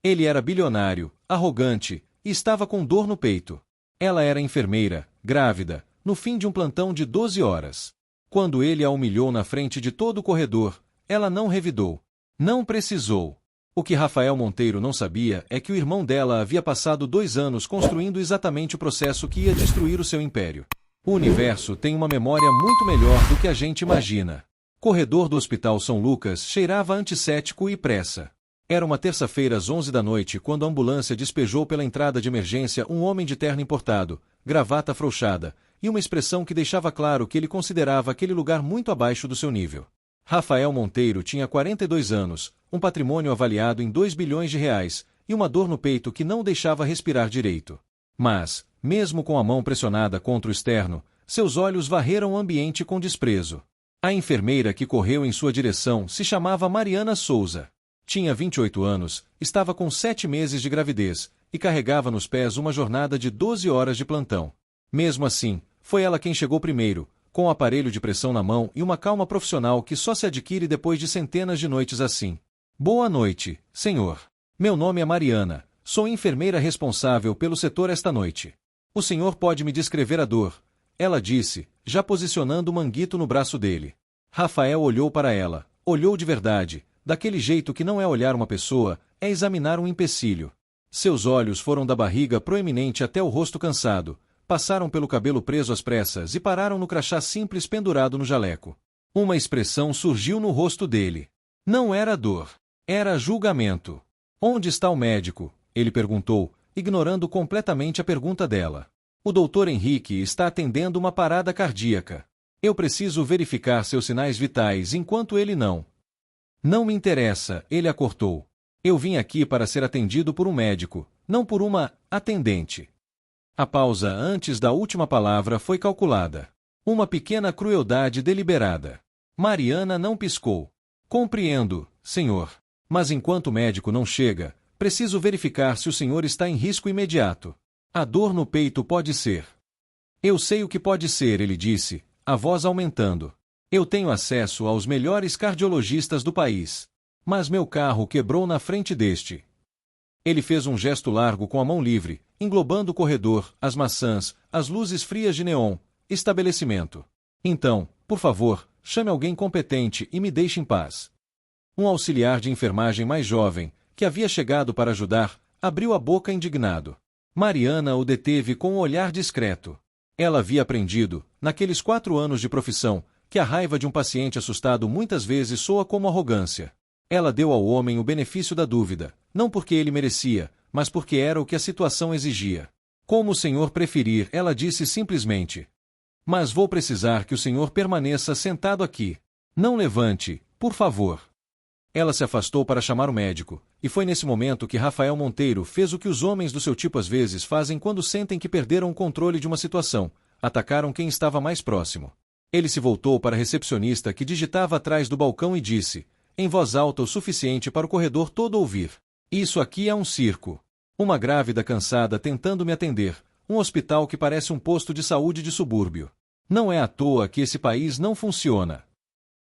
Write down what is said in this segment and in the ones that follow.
Ele era bilionário, arrogante, e estava com dor no peito. Ela era enfermeira, grávida, no fim de um plantão de 12 horas. Quando ele a humilhou na frente de todo o corredor, ela não revidou. Não precisou. O que Rafael Monteiro não sabia é que o irmão dela havia passado 2 anos construindo exatamente o processo que ia destruir o seu império. O universo tem uma memória muito melhor do que a gente imagina. Corredor do Hospital São Lucas cheirava antisséptico e pressa. Era uma terça-feira às 11 da noite quando a ambulância despejou pela entrada de emergência um homem de terno importado, gravata afrouxada, e uma expressão que deixava claro que ele considerava aquele lugar muito abaixo do seu nível. Rafael Monteiro tinha 42 anos, um patrimônio avaliado em 2 bilhões de reais, e uma dor no peito que não o deixava respirar direito. Mas, mesmo com a mão pressionada contra o externo, seus olhos varreram o ambiente com desprezo. A enfermeira que correu em sua direção se chamava Mariana Souza. Tinha 28 anos, estava com 7 meses de gravidez, e carregava nos pés uma jornada de 12 horas de plantão. Mesmo assim, foi ela quem chegou primeiro, com o aparelho de pressão na mão e uma calma profissional que só se adquire depois de centenas de noites assim. Boa noite, senhor. Meu nome é Mariana, sou enfermeira responsável pelo setor esta noite. O senhor pode me descrever a dor, ela disse, já posicionando o manguito no braço dele. Rafael olhou para ela, olhou de verdade, daquele jeito que não é olhar uma pessoa, é examinar um empecilho. Seus olhos foram da barriga proeminente até o rosto cansado, passaram pelo cabelo preso às pressas e pararam no crachá simples pendurado no jaleco. Uma expressão surgiu no rosto dele. Não era dor. Era julgamento. Onde está o médico? Ele perguntou, ignorando completamente a pergunta dela. O Dr. Henrique está atendendo uma parada cardíaca. Eu preciso verificar seus sinais vitais enquanto ele não. Não me interessa, ele a cortou. Eu vim aqui para ser atendido por um médico, não por uma atendente. A pausa antes da última palavra foi calculada. Uma pequena crueldade deliberada. Mariana não piscou. Compreendo, senhor. Mas enquanto o médico não chega, preciso verificar se o senhor está em risco imediato. A dor no peito pode ser. Eu sei o que pode ser, ele disse, a voz aumentando. Eu tenho acesso aos melhores cardiologistas do país. Mas meu carro quebrou na frente deste. Ele fez um gesto largo com a mão livre, englobando o corredor, as maçãs, as luzes frias de neon, estabelecimento. Então, por favor, chame alguém competente e me deixe em paz. Um auxiliar de enfermagem mais jovem, que havia chegado para ajudar, abriu a boca indignado. Mariana o deteve com um olhar discreto. Ela havia aprendido, naqueles 4 anos de profissão, que a raiva de um paciente assustado muitas vezes soa como arrogância. Ela deu ao homem o benefício da dúvida, não porque ele merecia, mas porque era o que a situação exigia. Como o senhor preferir, ela disse simplesmente. Mas vou precisar que o senhor permaneça sentado aqui. Não levante, por favor. Ela se afastou para chamar o médico, e foi nesse momento que Rafael Monteiro fez o que os homens do seu tipo às vezes fazem quando sentem que perderam o controle de uma situação, atacaram quem estava mais próximo. Ele se voltou para a recepcionista que digitava atrás do balcão e disse, em voz alta o suficiente para o corredor todo ouvir. Isso aqui é um circo. Uma grávida cansada tentando me atender, um hospital que parece um posto de saúde de subúrbio. Não é à toa que esse país não funciona.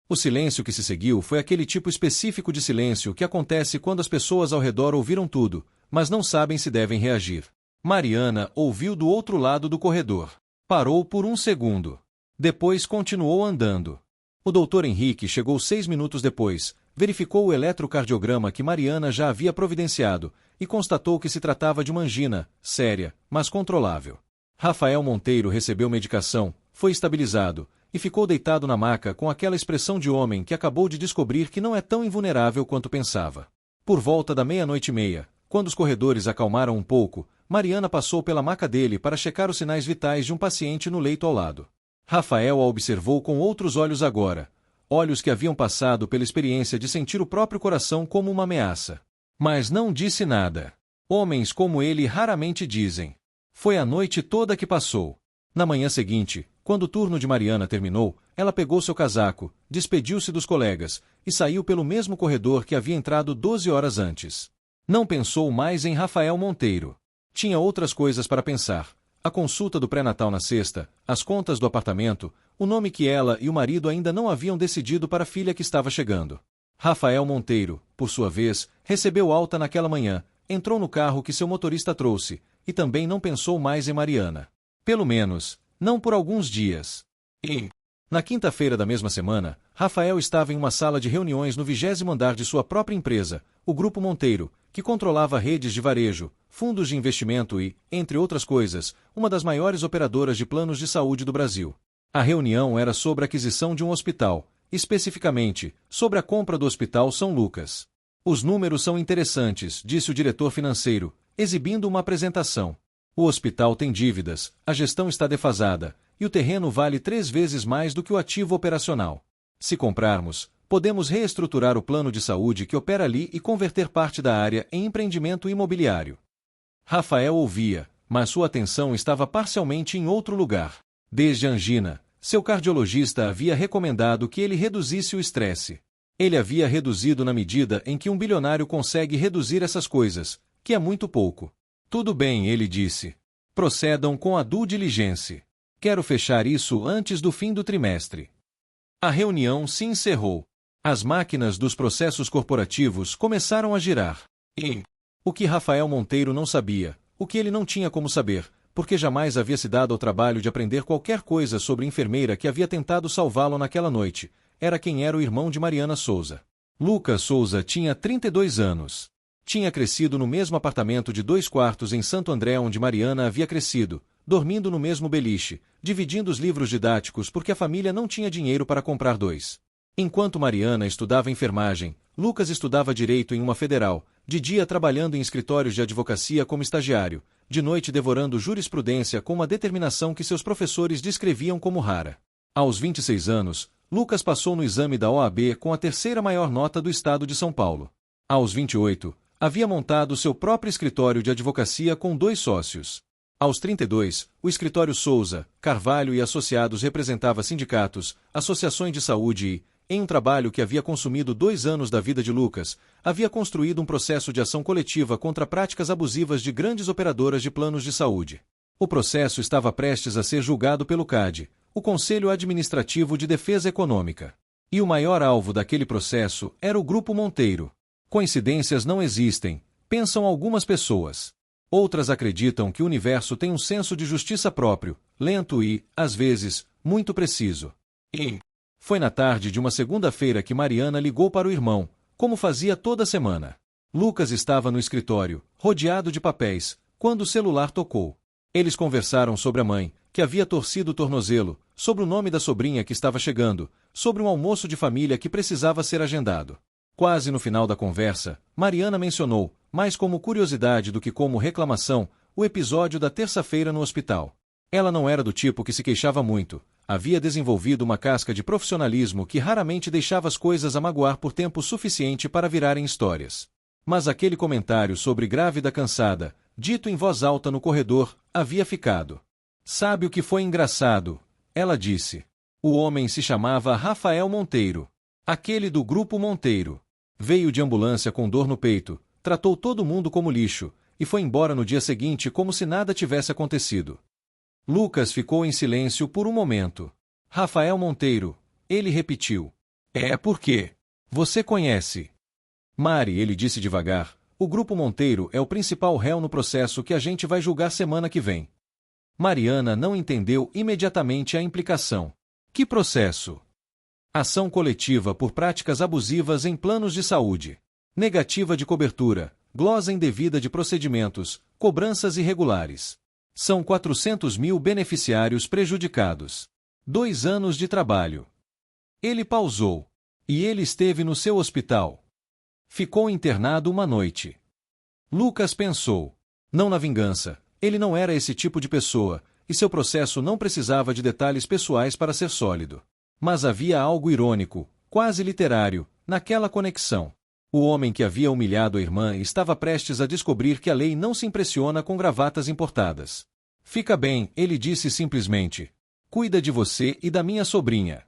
O silêncio que se seguiu foi aquele tipo específico de silêncio que acontece quando as pessoas ao redor ouviram tudo, mas não sabem se devem reagir. Mariana ouviu do outro lado do corredor. Parou por um segundo. Depois continuou andando. O Dr. Henrique chegou 6 minutos depois, verificou o eletrocardiograma que Mariana já havia providenciado e constatou que se tratava de uma angina, séria, mas controlável. Rafael Monteiro recebeu medicação, foi estabilizado e ficou deitado na maca com aquela expressão de homem que acabou de descobrir que não é tão invulnerável quanto pensava. Por volta da 00:30, quando os corredores acalmaram um pouco, Mariana passou pela maca dele para checar os sinais vitais de um paciente no leito ao lado. Rafael a observou com outros olhos agora, olhos que haviam passado pela experiência de sentir o próprio coração como uma ameaça. Mas não disse nada. Homens como ele raramente dizem. Foi a noite toda que passou. Na manhã seguinte, quando o turno de Mariana terminou, ela pegou seu casaco, despediu-se dos colegas e saiu pelo mesmo corredor que havia entrado 12 horas antes. Não pensou mais em Rafael Monteiro. Tinha outras coisas para pensar. A consulta do pré-natal na sexta, as contas do apartamento, o nome que ela e o marido ainda não haviam decidido para a filha que estava chegando. Rafael Monteiro, por sua vez, recebeu alta naquela manhã, entrou no carro que seu motorista trouxe, e também não pensou mais em Mariana. Pelo menos, não por alguns dias. Na quinta-feira da mesma semana, Rafael estava em uma sala de reuniões no 20º andar de sua própria empresa, o Grupo Monteiro, que controlava redes de varejo, fundos de investimento e, entre outras coisas, uma das maiores operadoras de planos de saúde do Brasil. A reunião era sobre a aquisição de um hospital, especificamente, sobre a compra do Hospital São Lucas. Os números são interessantes, disse o diretor financeiro, exibindo uma apresentação. O hospital tem dívidas, a gestão está defasada, e o terreno vale 3 vezes mais do que o ativo operacional. Se comprarmos, podemos reestruturar o plano de saúde que opera ali e converter parte da área em empreendimento imobiliário. Rafael ouvia, mas sua atenção estava parcialmente em outro lugar. Desde a angina, seu cardiologista havia recomendado que ele reduzisse o estresse. Ele havia reduzido na medida em que um bilionário consegue reduzir essas coisas, que é muito pouco. Tudo bem, ele disse. Procedam com a due diligence. Quero fechar isso antes do fim do trimestre. A reunião se encerrou. As máquinas dos processos corporativos começaram a girar. O que Rafael Monteiro não sabia, o que ele não tinha como saber, porque jamais havia se dado ao trabalho de aprender qualquer coisa sobre a enfermeira que havia tentado salvá-lo naquela noite, era quem era o irmão de Mariana Souza. Lucas Souza tinha 32 anos. Tinha crescido no mesmo apartamento de 2 quartos em Santo André onde Mariana havia crescido, dormindo no mesmo beliche, dividindo os livros didáticos porque a família não tinha dinheiro para comprar 2. Enquanto Mariana estudava enfermagem, Lucas estudava direito em uma federal, de dia trabalhando em escritórios de advocacia como estagiário, de noite devorando jurisprudência com uma determinação que seus professores descreviam como rara. Aos 26 anos, Lucas passou no exame da OAB com a 3ª maior nota do estado de São Paulo. Aos 28, havia montado seu próprio escritório de advocacia com 2 sócios. Aos 32, o escritório Souza, Carvalho e Associados representava sindicatos, associações de saúde e, em um trabalho que havia consumido 2 anos da vida de Lucas, havia construído um processo de ação coletiva contra práticas abusivas de grandes operadoras de planos de saúde. O processo estava prestes a ser julgado pelo CAD, o Conselho Administrativo de Defesa Econômica. E o maior alvo daquele processo era o Grupo Monteiro. Coincidências não existem, pensam algumas pessoas. Outras acreditam que o universo tem um senso de justiça próprio, lento e, às vezes, muito preciso. Foi na tarde de uma segunda-feira que Mariana ligou para o irmão, como fazia toda semana. Lucas estava no escritório, rodeado de papéis, quando o celular tocou. Eles conversaram sobre a mãe, que havia torcido o tornozelo, sobre o nome da sobrinha que estava chegando, sobre um almoço de família que precisava ser agendado. Quase no final da conversa, Mariana mencionou, mais como curiosidade do que como reclamação, o episódio da terça-feira no hospital. Ela não era do tipo que se queixava muito, havia desenvolvido uma casca de profissionalismo que raramente deixava as coisas a magoar por tempo suficiente para virarem histórias. Mas aquele comentário sobre grávida cansada, dito em voz alta no corredor, havia ficado. Sabe o que foi engraçado? Ela disse. O homem se chamava Rafael Monteiro. Aquele do Grupo Monteiro. Veio de ambulância com dor no peito, tratou todo mundo como lixo, e foi embora no dia seguinte como se nada tivesse acontecido. Lucas ficou em silêncio por um momento. Rafael Monteiro, ele repetiu. É porque você conhece. Mari, ele disse devagar, o Grupo Monteiro é o principal réu no processo que a gente vai julgar semana que vem. Mariana não entendeu imediatamente a implicação. Que processo? Ação coletiva por práticas abusivas em planos de saúde. Negativa de cobertura, glosa indevida de procedimentos, cobranças irregulares. São 400 mil beneficiários prejudicados. 2 anos de trabalho. Ele pausou. E ele esteve no seu hospital. Ficou internado uma noite. Lucas pensou. Não na vingança. Ele não era esse tipo de pessoa, e seu processo não precisava de detalhes pessoais para ser sólido. Mas havia algo irônico, quase literário, naquela conexão. O homem que havia humilhado a irmã estava prestes a descobrir que a lei não se impressiona com gravatas importadas. Fica bem, ele disse simplesmente. Cuida de você e da minha sobrinha.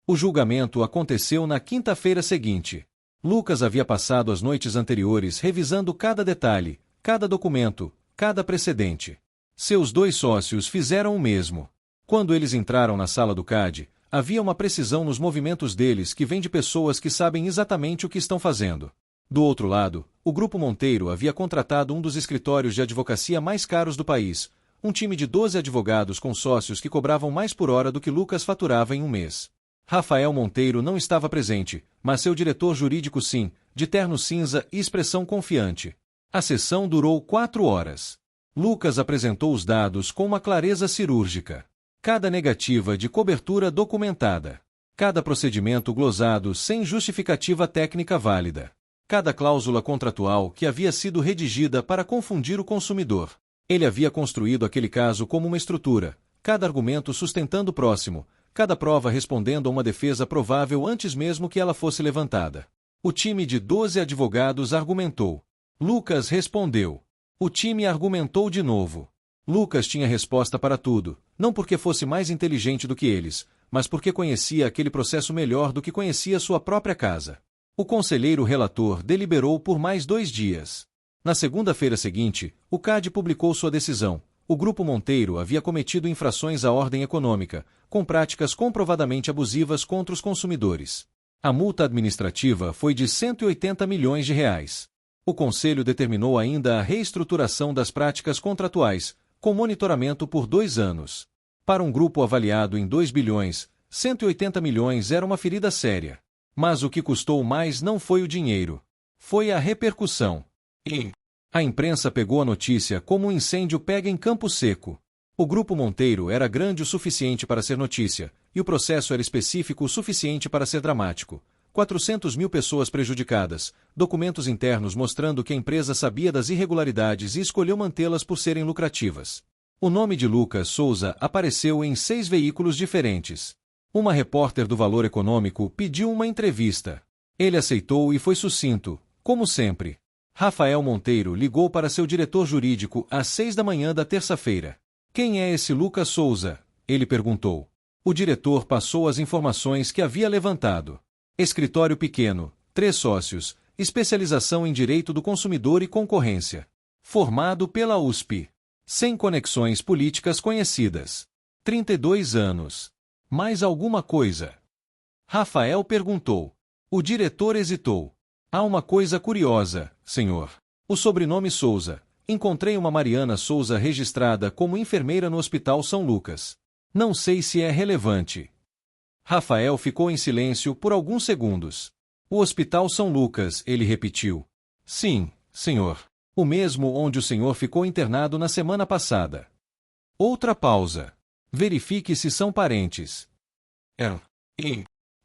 O julgamento aconteceu na quinta-feira seguinte. Lucas havia passado as noites anteriores revisando cada detalhe, cada documento, cada precedente. Seus 2 sócios fizeram o mesmo. Quando eles entraram na sala do CAD, havia uma precisão nos movimentos deles que vem de pessoas que sabem exatamente o que estão fazendo. Do outro lado, o Grupo Monteiro havia contratado um dos escritórios de advocacia mais caros do país, um time de 12 advogados com sócios que cobravam mais por hora do que Lucas faturava em um mês. Rafael Monteiro não estava presente, mas seu diretor jurídico sim, de terno cinza e expressão confiante. A sessão durou 4 horas. Lucas apresentou os dados com uma clareza cirúrgica. Cada negativa de cobertura documentada. Cada procedimento glosado sem justificativa técnica válida. Cada cláusula contratual que havia sido redigida para confundir o consumidor. Ele havia construído aquele caso como uma estrutura, cada argumento sustentando o próximo, cada prova respondendo a uma defesa provável antes mesmo que ela fosse levantada. O time de 12 advogados argumentou. Lucas respondeu. O time argumentou de novo. Lucas tinha resposta para tudo, não porque fosse mais inteligente do que eles, mas porque conhecia aquele processo melhor do que conhecia sua própria casa. O conselheiro relator deliberou por mais 2 dias. Na segunda-feira seguinte, o CAD publicou sua decisão. O Grupo Monteiro havia cometido infrações à ordem econômica, com práticas comprovadamente abusivas contra os consumidores. A multa administrativa foi de R$ 180 milhões. O Conselho determinou ainda a reestruturação das práticas contratuais, com monitoramento por 2 anos. Para um grupo avaliado em 2 bilhões, 180 milhões era uma ferida séria. Mas o que custou mais não foi o dinheiro. Foi a repercussão. A imprensa pegou a notícia como um incêndio pega em campo seco. O Grupo Monteiro era grande o suficiente para ser notícia, e o processo era específico o suficiente para ser dramático. 400 mil pessoas prejudicadas, documentos internos mostrando que a empresa sabia das irregularidades e escolheu mantê-las por serem lucrativas. O nome de Lucas Souza apareceu em 6 veículos diferentes. Uma repórter do Valor Econômico pediu uma entrevista. Ele aceitou e foi sucinto, como sempre. Rafael Monteiro ligou para seu diretor jurídico às 6 da manhã da terça-feira. Quem é esse Lucas Souza? Ele perguntou. O diretor passou as informações que havia levantado. Escritório pequeno, 3 sócios, especialização em direito do consumidor e concorrência. Formado pela USP. Sem conexões políticas conhecidas. 32 anos. Mais alguma coisa? Rafael perguntou. O diretor hesitou. Há uma coisa curiosa, senhor. O sobrenome Souza. Encontrei uma Mariana Souza registrada como enfermeira no Hospital São Lucas. Não sei se é relevante. Rafael ficou em silêncio por alguns segundos. O Hospital São Lucas, ele repetiu. Sim, senhor. O mesmo onde o senhor ficou internado na semana passada. Outra pausa. Verifique se são parentes.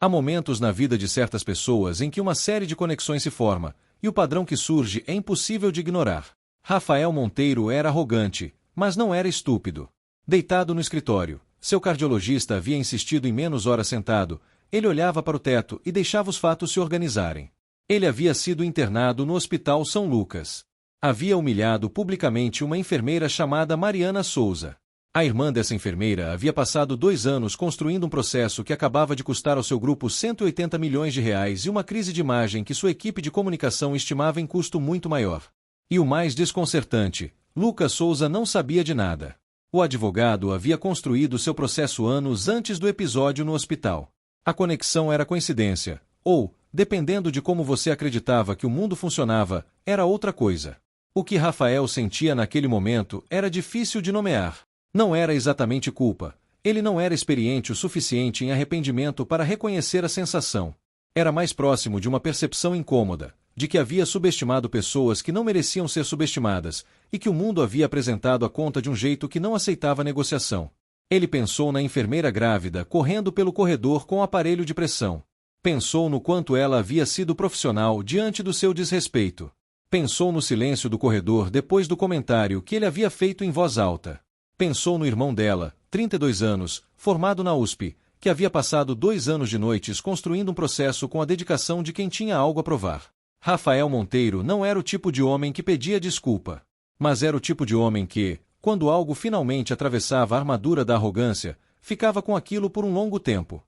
Há momentos na vida de certas pessoas em que uma série de conexões se forma, e o padrão que surge é impossível de ignorar. Rafael Monteiro era arrogante, mas não era estúpido. Deitado no escritório, seu cardiologista havia insistido em menos horas sentado, ele olhava para o teto e deixava os fatos se organizarem. Ele havia sido internado no Hospital São Lucas. Havia humilhado publicamente uma enfermeira chamada Mariana Souza. A irmã dessa enfermeira havia passado 2 anos construindo um processo que acabava de custar ao seu grupo R$ 180 milhões e uma crise de imagem que sua equipe de comunicação estimava em custo muito maior. E o mais desconcertante, Lucas Souza não sabia de nada. O advogado havia construído seu processo anos antes do episódio no hospital. A conexão era coincidência, ou, dependendo de como você acreditava que o mundo funcionava, era outra coisa. O que Rafael sentia naquele momento era difícil de nomear. Não era exatamente culpa. Ele não era experiente o suficiente em arrependimento para reconhecer a sensação. Era mais próximo de uma percepção incômoda, de que havia subestimado pessoas que não mereciam ser subestimadas, e que o mundo havia apresentado a conta de um jeito que não aceitava negociação. Ele pensou na enfermeira grávida correndo pelo corredor com o aparelho de pressão. Pensou no quanto ela havia sido profissional diante do seu desrespeito. Pensou no silêncio do corredor depois do comentário que ele havia feito em voz alta. Pensou no irmão dela, 32 anos, formado na USP, que havia passado 2 anos de noites construindo um processo com a dedicação de quem tinha algo a provar. Rafael Monteiro não era o tipo de homem que pedia desculpa, mas era o tipo de homem que, quando algo finalmente atravessava a armadura da arrogância, ficava com aquilo por um longo tempo.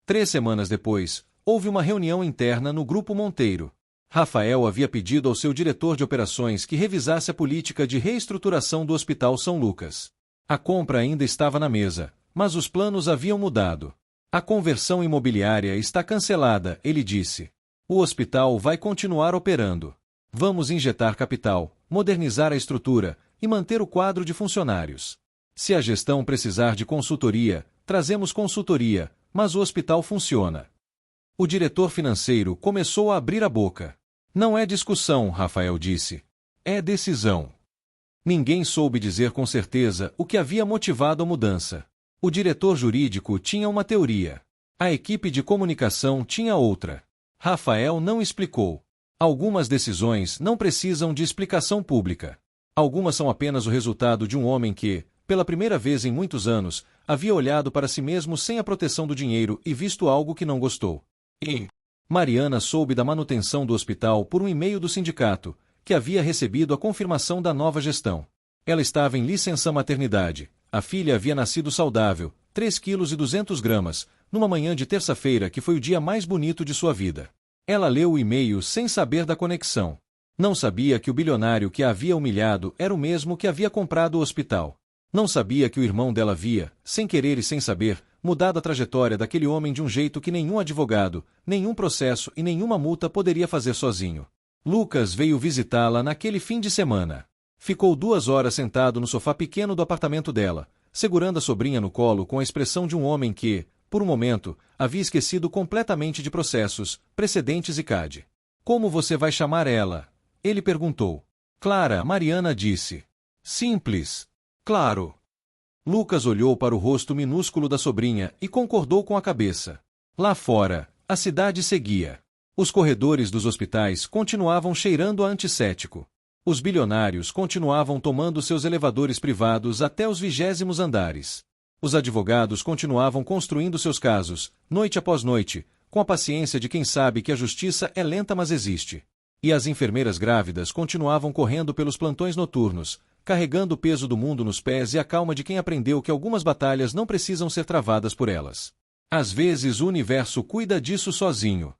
3 semanas depois, houve uma reunião interna no Grupo Monteiro. Rafael havia pedido ao seu diretor de operações que revisasse a política de reestruturação do Hospital São Lucas. A compra ainda estava na mesa, mas os planos haviam mudado. A conversão imobiliária está cancelada, ele disse. O hospital vai continuar operando. Vamos injetar capital, modernizar a estrutura e manter o quadro de funcionários. Se a gestão precisar de consultoria, trazemos consultoria, mas o hospital funciona. O diretor financeiro começou a abrir a boca. Não é discussão, Rafael disse. É decisão. Ninguém soube dizer com certeza o que havia motivado a mudança. O diretor jurídico tinha uma teoria. A equipe de comunicação tinha outra. Rafael não explicou. Algumas decisões não precisam de explicação pública. Algumas são apenas o resultado de um homem que, pela primeira vez em muitos anos, havia olhado para si mesmo sem a proteção do dinheiro e visto algo que não gostou. Mariana soube da manutenção do hospital por um e-mail do sindicato, que havia recebido a confirmação da nova gestão. Ela estava em licença maternidade. A filha havia nascido saudável, 3,2 kg, numa manhã de terça-feira que foi o dia mais bonito de sua vida. Ela leu o e-mail sem saber da conexão. Não sabia que o bilionário que a havia humilhado era o mesmo que havia comprado o hospital. Não sabia que o irmão dela havia, sem querer e sem saber, mudado a trajetória daquele homem de um jeito que nenhum advogado, nenhum processo e nenhuma multa poderia fazer sozinho. Lucas veio visitá-la naquele fim de semana. Ficou 2 horas sentado no sofá pequeno do apartamento dela, segurando a sobrinha no colo com a expressão de um homem que, por um momento, havia esquecido completamente de processos, precedentes e CAD. Como você vai chamar ela? Ele perguntou. Clara, Mariana disse. Simples. Claro. Lucas olhou para o rosto minúsculo da sobrinha e concordou com a cabeça. Lá fora, a cidade seguia. Os corredores dos hospitais continuavam cheirando a antisséptico. Os bilionários continuavam tomando seus elevadores privados até os 20º andares. Os advogados continuavam construindo seus casos, noite após noite, com a paciência de quem sabe que a justiça é lenta mas existe. E as enfermeiras grávidas continuavam correndo pelos plantões noturnos, carregando o peso do mundo nos pés e a calma de quem aprendeu que algumas batalhas não precisam ser travadas por elas. Às vezes o universo cuida disso sozinho.